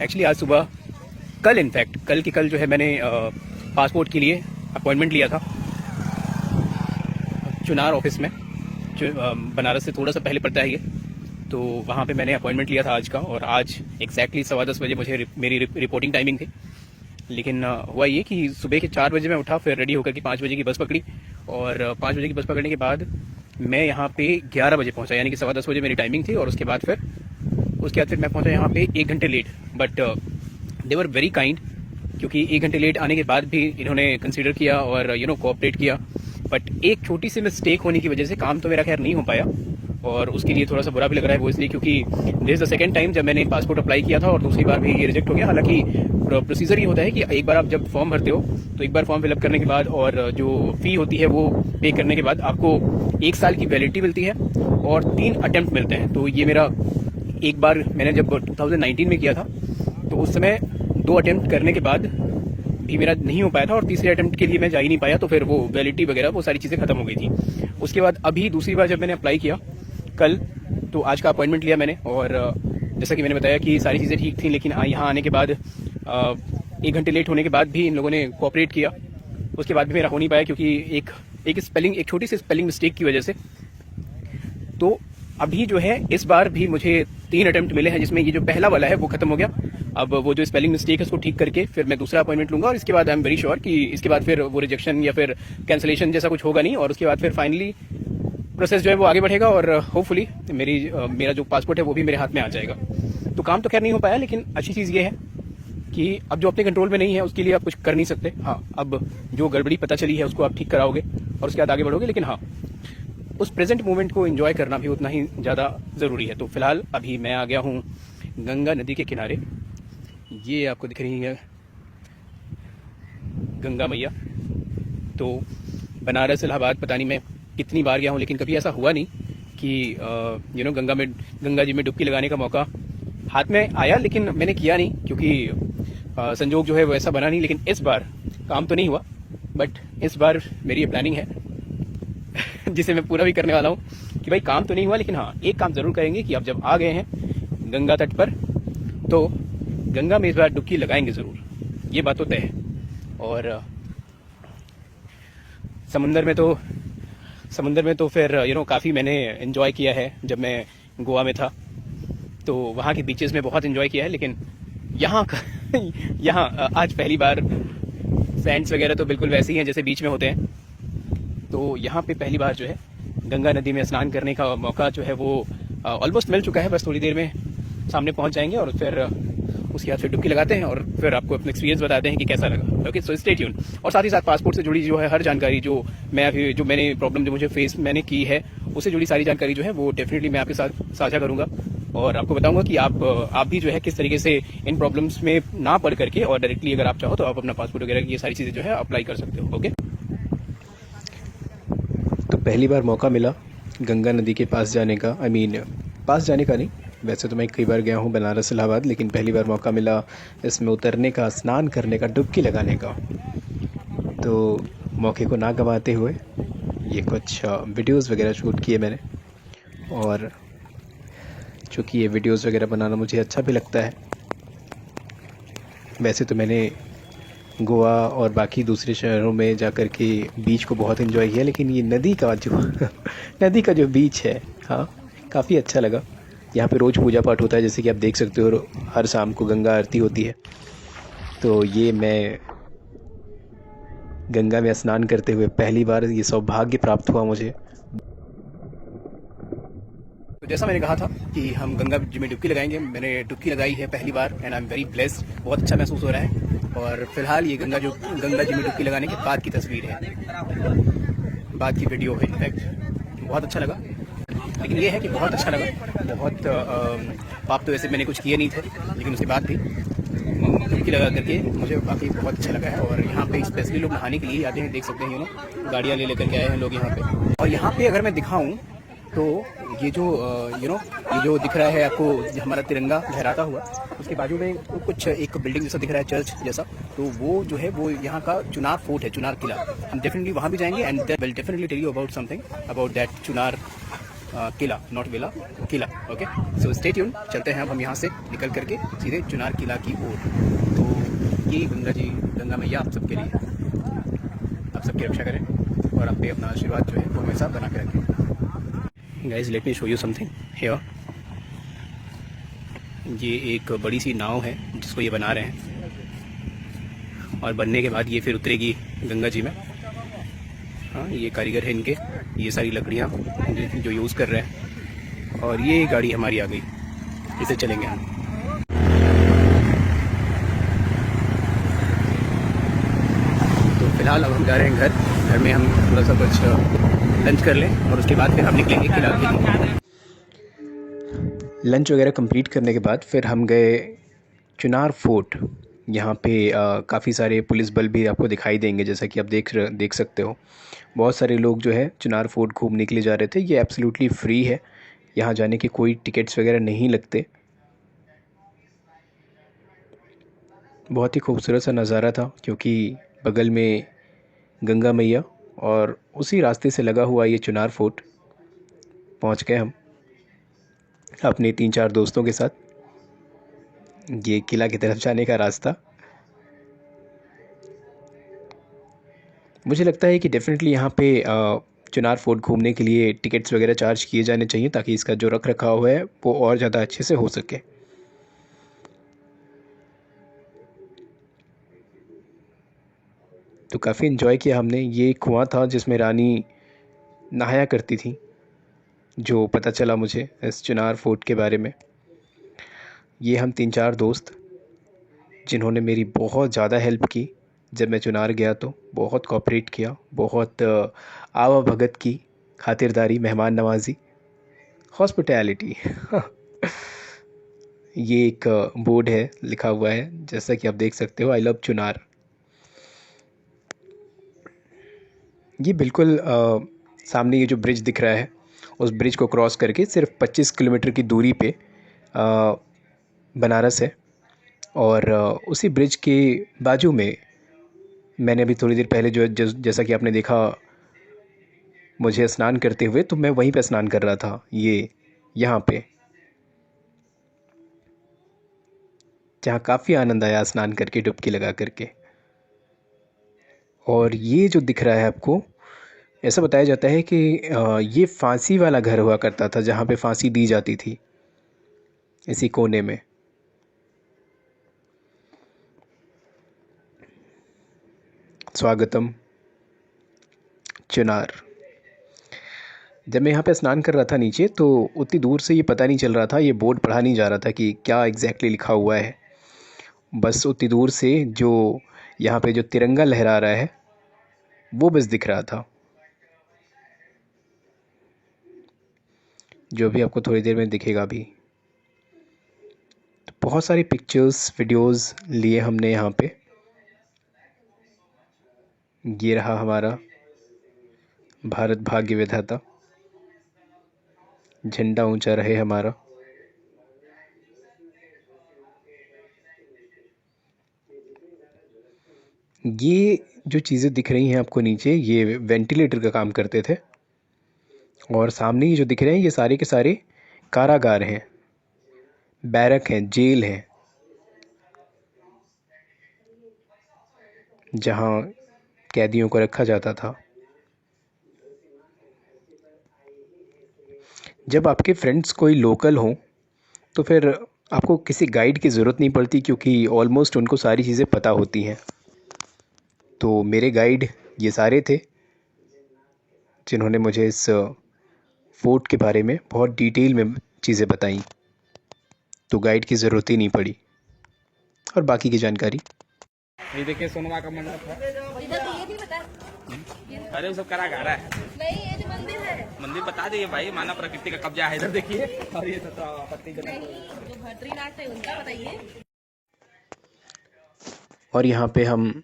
Actually आज सुबह कल जो है मैंने पासपोर्ट के लिए अपॉइंटमेंट लिया था चुनार ऑफिस में, जो बनारस से थोड़ा सा पहले पड़ता है ये। तो वहाँ पे मैंने अपॉइंटमेंट लिया था आज का, और आज एग्जैक्टली 10:15 बजे मुझे मेरी रिपोर्टिंग टाइमिंग थी। लेकिन हुआ ये कि सुबह के 4 बजे मैं उठा, फिर रेडी होकर के 5 बजे की बस पकड़ी, और 5 बजे की बस पकड़ने के बाद मैं यहाँ पे 11 बजे पहुँचा, यानी कि 10:15 बजे मेरी टाइमिंग थी। और उसके बाद फिर मैं पहुँचा यहाँ पे 1 घंटे late, but they were very kind, क्योंकि 1 घंटे लेट आने के बाद भी इन्होंने कंसीडर किया और कोऑपरेट किया। बट एक छोटी सी मिस्टेक होने की वजह से काम तो मेरा खैर नहीं हो पाया, और उसके लिए थोड़ा सा बुरा भी लग रहा है। वो इसलिए क्योंकि this is the second time जब मैंने पासपोर्ट अप्लाई किया था, और दूसरी बार भी ये रिजेक्ट हो गया। हालांकि प्रोसीजर ये होता है कि एक बार आप जब फॉर्म भरते हो तो एक बार फॉर्म फिलअप करने के बाद और जो फ़ी होती है वो पे करने के बाद आपको 1 साल की वैलिडिटी मिलती है और 3 अटेम्प्ट मिलते हैं। तो ये मेरा एक बार मैंने जब 2019 में किया था तो उस समय 2 अटेम्प्ट करने के बाद भी मेरा नहीं हो पाया था, और तीसरे अटेम्प्ट के लिए मैं जा ही नहीं पाया, तो फिर वो वैलिडिटी वगैरह वो सारी चीज़ें खत्म हो गई थी। उसके बाद अभी दूसरी बार जब मैंने अप्लाई किया कल, तो आज का अपॉइंटमेंट लिया मैंने, और जैसा कि मैंने बताया कि सारी चीज़ें ठीक थी, लेकिन यहाँ आने के बाद 1 घंटे लेट होने के बाद भी इन लोगों ने कोऑपरेट किया। उसके बाद भी मेरा हो नहीं पाया, क्योंकि एक छोटी सी स्पेलिंग मिस्टेक की वजह से। तो अभी जो है इस बार भी मुझे 3 अटेम्प्ट मिले हैं, जिसमें ये जो पहला वाला है वो खत्म हो गया। अब वो जो स्पेलिंग मिस्टेक है उसको ठीक करके फिर मैं दूसरा अपॉइंटमेंट लूंगा, और इसके बाद आई एम वेरी श्योर कि इसके बाद फिर वो रिजेक्शन या फिर कैंसिलेशन जैसा कुछ होगा नहीं, और उसके बाद फिर फाइनली प्रोसेस जो है वो आगे बढ़ेगा, और होपफुली मेरा जो पासपोर्ट है वो भी मेरे हाथ में आ जाएगा। तो काम तो खैर नहीं हो पाया, लेकिन अच्छी चीज़ ये है कि अब जो अपने कंट्रोल में नहीं है उसके लिए आप कुछ कर नहीं सकते। हाँ, अब जो गड़बड़ी पता चली है उसको आप ठीक कराओगे और उसके बाद आगे बढ़ोगे, लेकिन हाँ, उस प्रेजेंट मोमेंट को एंजॉय करना भी उतना ही ज़्यादा ज़रूरी है। तो फिलहाल अभी मैं आ गया हूँ गंगा नदी के किनारे। ये आपको दिख रही है गंगा मैया। तो बनारस इलाहाबाद पता नहीं मैं कितनी बार गया हूँ, लेकिन कभी ऐसा हुआ नहीं कि गंगा जी में डुबकी लगाने का मौका हाथ में आया, लेकिन मैंने किया नहीं, क्योंकि संजोग जो है वो ऐसा बना नहीं। लेकिन इस बार काम तो नहीं हुआ, बट इस बार मेरी ये प्लानिंग है जिसे मैं पूरा भी करने वाला हूँ कि भाई काम तो नहीं हुआ, लेकिन हाँ, एक काम ज़रूर करेंगे कि अब जब आ गए हैं गंगा तट पर तो गंगा में इस बार डुबकी लगाएंगे ज़रूर, ये बात तो तय है। और समुंदर में तो फिर काफ़ी मैंने एंजॉय किया है। जब मैं गोवा में था तो वहाँ के बीचेस में बहुत एंजॉय किया है, लेकिन यहाँ आज पहली बार सैंड्स वगैरह तो बिल्कुल वैसे ही हैं जैसे बीच में होते हैं। तो यहाँ पे पहली बार जो है गंगा नदी में स्नान करने का मौका जो है वो ऑलमोस्ट मिल चुका है। बस थोड़ी देर में सामने पहुँच जाएंगे, और फिर उसके बाद फिर डुबकी लगाते हैं और फिर आपको अपना एक्सपीरियंस बताते हैं कि कैसा लगा। Okay, so stay tune. और साथ ही साथ पासपोर्ट से जुड़ी जो है हर जानकारी, जो मैंने प्रॉब्लम जो मुझे फेस मैंने की है, उससे जुड़ी सारी जानकारी जो है वो डेफिनेटली मैं आपके साथ साझा करूंगा, और आपको बताऊंगा कि आप भी जो है किस तरीके से इन प्रॉब्लम्स में ना पड़ करके, और डायरेक्टली अगर आप चाहो तो आप अपना पासपोर्ट वगैरह ये सारी चीज़ें जो है अप्लाई कर सकते हो। ओके, तो पहली बार मौका मिला गंगा नदी के पास जाने का। पास जाने का नहीं, वैसे तो मैं कई बार गया हूँ बनारस इलाहाबाद, लेकिन पहली बार मौका मिला इसमें उतरने का, स्नान करने का, डुबकी लगाने का। तो मौके को ना गंवाते हुए ये कुछ वीडियोस वगैरह शूट किए मैंने, और चूँकि ये वीडियोस वगैरह बनाना मुझे अच्छा भी लगता है। वैसे तो मैंने गोवा और बाकी दूसरे शहरों में जाकर के बीच को बहुत एंजॉय किया, लेकिन ये नदी का जो बीच है, हाँ, काफ़ी अच्छा लगा। यहाँ पे रोज़ पूजा पाठ होता है, जैसे कि आप देख सकते हो, हर शाम को गंगा आरती होती है। तो ये मैं गंगा में स्नान करते हुए पहली बार ये सौभाग्य प्राप्त हुआ मुझे। तो जैसा मैंने कहा था कि हम गंगा जी में डुबकी लगाएंगे, मैंने डुबकी लगाई है पहली बार, and I am very blessed. बहुत अच्छा महसूस हो रहा है। और फिलहाल ये गंगा जी में डुबकी लगाने के बाद की तस्वीर है, बाद की वीडियो है। इनफैक्ट बहुत अच्छा लगा, लेकिन ये है कि बहुत अच्छा लगा। बहुत पाप तो वैसे मैंने कुछ किए नहीं थे, लेकिन उसके बाद भी डुबकी लगा करके मुझे काफ़ी बहुत अच्छा लगा है। और यहाँ पे स्पेशली लोग नहाने के लिए आते हैं, देख सकते हैं, गाड़ियाँ ले लेकर के आए हैं लोग यहाँ पे। और यहाँ पे अगर मैं दिखाऊँ तो ये जो दिख रहा है आपको, हमारा तिरंगा लहराता हुआ, उसके बाजू में कुछ एक बिल्डिंग जैसा दिख रहा है, चर्च जैसा। तो वो जो है वो यहाँ का चुनार फोर्ट है, चुनार किला। हम डेफिनेटली वहाँ भी जाएंगे, and will definitely tell you about something about that Chunar किला, नॉट विला, किला। Okay, so stay tuned. चलते हैं अब हम यहाँ से निकल करके सीधे चुनार किला की ओर। तो ये गंगा मैया आप सबके लिए, आप सबकी रक्षा करें और आप पे अपना आशीर्वाद जो है वो हमेशा बना के रखें। Guys let me show you something here. ये एक बड़ी सी नाव है जिसको ये बना रहे हैं और बनने के बाद ये फिर उतरेगी गंगा जी में। हाँ, ये कारीगर है इनके, ये सारी लकड़ियाँ जो यूज़ कर रहे हैं। और ये गाड़ी हमारी आ गई, इसे चलेंगे हम। तो फिलहाल अब हम जा रहे हैं घर में हम थोड़ा सा कुछ लंच कर लें और उसके बाद फिर हम निकलेंगे किला के लिए। लंच वगैरह कंप्लीट करने के बाद फिर हम गए चुनार फोर्ट। यहाँ पे काफ़ी सारे पुलिस बल भी आपको दिखाई देंगे, जैसा कि आप देख सकते हो। बहुत सारे लोग जो है चुनार फोर्ट घूमने के लिए जा रहे थे। ये एब्सोल्युटली फ्री है, यहाँ जाने के कोई टिकट्स वगैरह नहीं लगते। बहुत ही खूबसूरत सा नज़ारा था क्योंकि बगल में गंगा मैया और उसी रास्ते से लगा हुआ ये चुनार फोर्ट। पहुँच गए हम अपने 3-4 दोस्तों के साथ ये किला की तरफ जाने का रास्ता। मुझे लगता है कि डेफिनेटली यहाँ पे चुनार फोर्ट घूमने के लिए टिकट्स वगैरह चार्ज किए जाने चाहिए ताकि इसका जो रख रखाव है वो और ज़्यादा अच्छे से हो सके। तो काफ़ी इन्जॉय किया हमने। ये कुआं था जिसमें रानी नहाया करती थी, जो पता चला मुझे इस चुनार फोर्ट के बारे में। ये हम 3-4 दोस्त जिन्होंने मेरी बहुत ज़्यादा हेल्प की जब मैं चुनार गया, तो बहुत कोऑपरेट किया, बहुत आवा भगत की, खातिरदारी, मेहमान नवाजी, हॉस्पिटैलिटी। ये एक बोर्ड है, लिखा हुआ है जैसा कि आप देख सकते हो, आई लव चुनार। ये बिल्कुल सामने ये जो ब्रिज दिख रहा है, उस ब्रिज को क्रॉस करके सिर्फ 25 किलोमीटर की दूरी पे बनारस है। और उसी ब्रिज के बाजू में मैंने अभी थोड़ी देर पहले जैसा कि आपने देखा मुझे स्नान करते हुए, तो मैं वहीं पे स्नान कर रहा था, ये यहाँ पे, जहाँ काफ़ी आनंद आया स्नान करके, डुबकी लगा करके। और ये जो दिख रहा है आपको, ऐसा बताया जाता है कि ये फांसी वाला घर हुआ करता था जहाँ पे फांसी दी जाती थी, इसी कोने में। स्वागतम चुनार। जब मैं यहाँ पे स्नान कर रहा था नीचे, तो उतनी दूर से ये पता नहीं चल रहा था, ये बोर्ड पढ़ा नहीं जा रहा था कि क्या एग्जैक्टली लिखा हुआ है। बस उतनी दूर से जो यहाँ पे जो तिरंगा लहरा रहा है वो बस दिख रहा था, जो भी आपको थोड़ी देर में दिखेगा भी। तो बहुत सारी पिक्चर्स वीडियोस लिए हमने यहाँ पे। ये रहा हमारा भारत भाग्य विधाता, झंडा ऊंचा रहे हमारा। ये जो चीज़ें दिख रही हैं आपको नीचे, ये वेंटिलेटर का काम करते थे। और सामने ये जो दिख रहे हैं, ये सारे के सारे कारागार हैं, बैरक हैं, जेल हैं, जहाँ कैदियों को रखा जाता था। जब आपके फ्रेंड्स कोई लोकल हों तो फिर आपको किसी गाइड की ज़रूरत नहीं पड़ती, क्योंकि ऑलमोस्ट उनको सारी चीज़ें पता होती हैं। तो मेरे गाइड ये सारे थे जिन्होंने मुझे इस फोर्ट के बारे में बहुत डिटेल में चीज़ें बताई, तो गाइड की ज़रूरत ही नहीं पड़ी। और बाकी की जानकारी ये देखिए सोनमा का मंडप है। इधर तो ये नहीं बता। अरे वो सब कारागार है। नहीं, ये जो मंदिर है। मंदिर बता दिए भाई, मानव प्रकृति का कब्जा है इधर देखिए। और ये सब आपत्ति नहीं, जो भद्रीनाथ है उनका बताइए। और यहाँ पे हम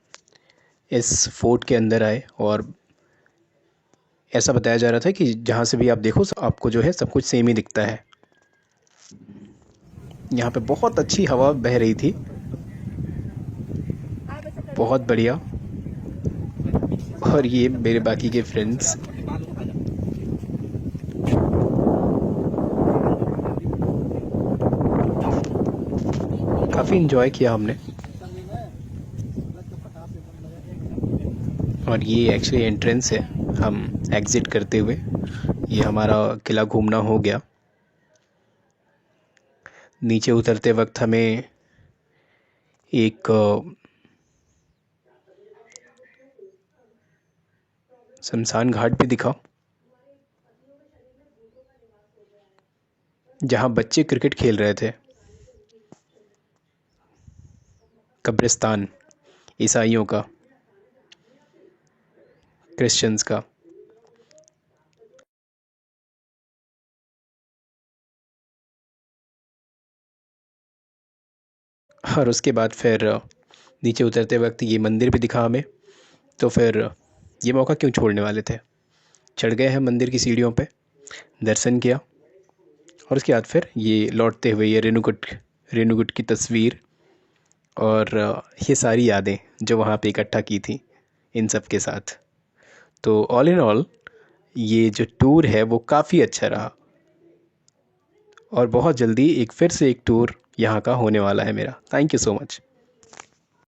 इस फोर्ट के अंदर आए और ऐसा बताया जा रहा था कि जहाँ से भी आप देखो आपको जो है सब कुछ सेम ही दिखता है। यहाँ पे बहुत अच्छी हवा बह रही थी, बहुत बढ़िया। और ये मेरे बाकी के फ्रेंड्स काफ़ी इन्जॉय किया हमने। और ये एक्चुअली एंट्रेंस है, हम एग्ज़िट करते हुए ये हमारा किला घूमना हो गया। नीचे उतरते वक्त हमें एक शमशान घाट भी दिखा, जहाँ बच्चे क्रिकेट खेल रहे थे। कब्रिस्तान ईसाइयों का, क्रिश्चियंस का। और उसके बाद फिर नीचे उतरते वक्त ये मंदिर भी दिखा हमें। तो फिर ये मौका क्यों छोड़ने वाले थे। चढ़ गए हैं मंदिर की सीढ़ियों पे, दर्शन किया, और उसके बाद फिर ये लौटते हुए ये रेणुकूट की तस्वीर और ये सारी यादें जो वहाँ पे इकट्ठा की थी इन सब के साथ। तो ऑल इन ऑल ये जो टूर है वो काफ़ी अच्छा रहा, और बहुत जल्दी फिर से एक टूर यहाँ का होने वाला है मेरा। Thank you so much.